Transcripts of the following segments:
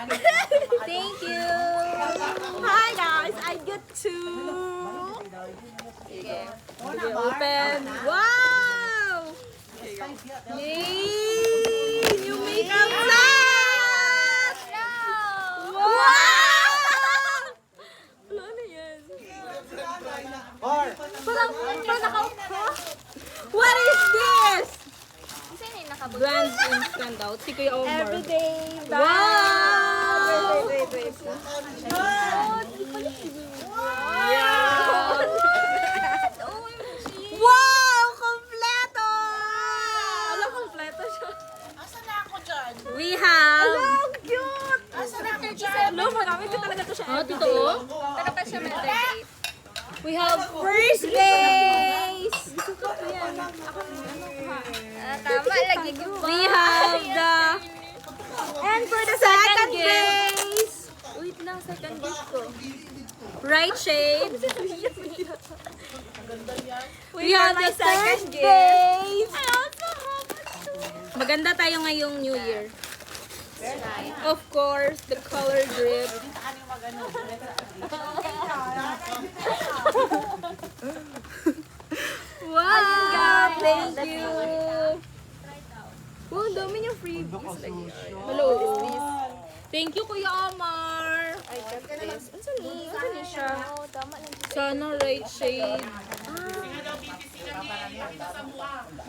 Thank you. Hi guys, I get to open. Wow! Yay! New makeup set! Wow! Ano yan? Parang what is this? Grand instant out. Si Kuya Omar. Everyday. Wow! Wait. Yeah! Wow! Kompleto! Alam, kompleto siya. Asan na ako dyan? We have... Ang cute! Asan na ako dyan? Alam, magamit ko talaga ito siya. Oh, totoo? Pero pa siya may 38. We have first base! Tama, lagi ko. We have the... And for the second base! Wait lang, second gift ko. Right shade. We for have my the second third gift. base! Maganda tayo ngayong New Year. Of course, the color drip. Wow! Thank you! Oh, ang dami niyang freebies lagi. Hello! Thank you, Kuya Omar! I got this. Ano ni siya? Tama lang. Sana right shade.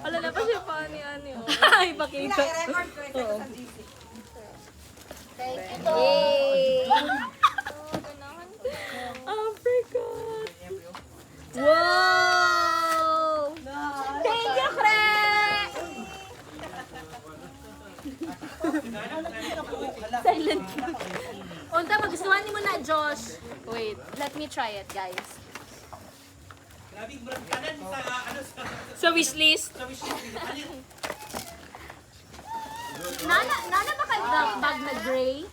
Alala pa siya pa ni ano. Ay, pakita. Oo. Yay! Apricot! Wow! Thank you, Kre! Silent. Unta, magustuhan mo na, Josh. Wait, let me try it, guys. Sa wishlist. Nana ba kayo bag na gray?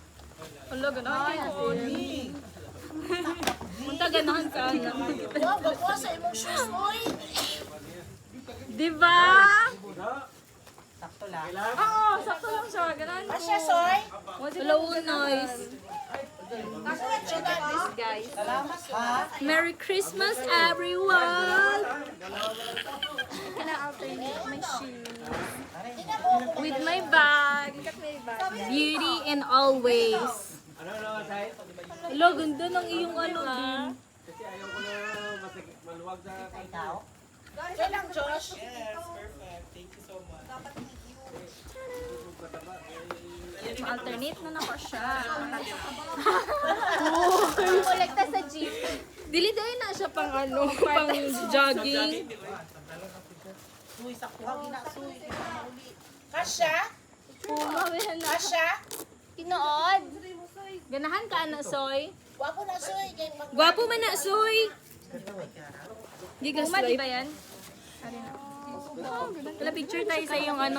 Hala, ganahan ko. Unta, ganahan ka. Wow, bago sa imong shoes, oy! Diba? Sakto lang. Oo, sakto lang siya. Ganahan ko. Asya, soy? Hello, noise. This, guys. Salamat, ha? Merry Christmas, everyone! Can I alternate my shoes? With my bag. May bag. Beauty in all ways. Hello, ganda ng iyong ano din. Ikaw? Kaya lang, Josh. Ma-alternate na ako siya. Kolekta sa jeep. Dili dahil na siya pang ano, pang jogging. Suy, sakto. Ginasuy. Kasya? Pumawihan na. Kasya? Tinood. Ganahan ka, Ana Soy. Wapo na, soy. Gwapo man na, Soy. Gigas Puma, di life. ba yan? Wala picture tayo sa iyong ano.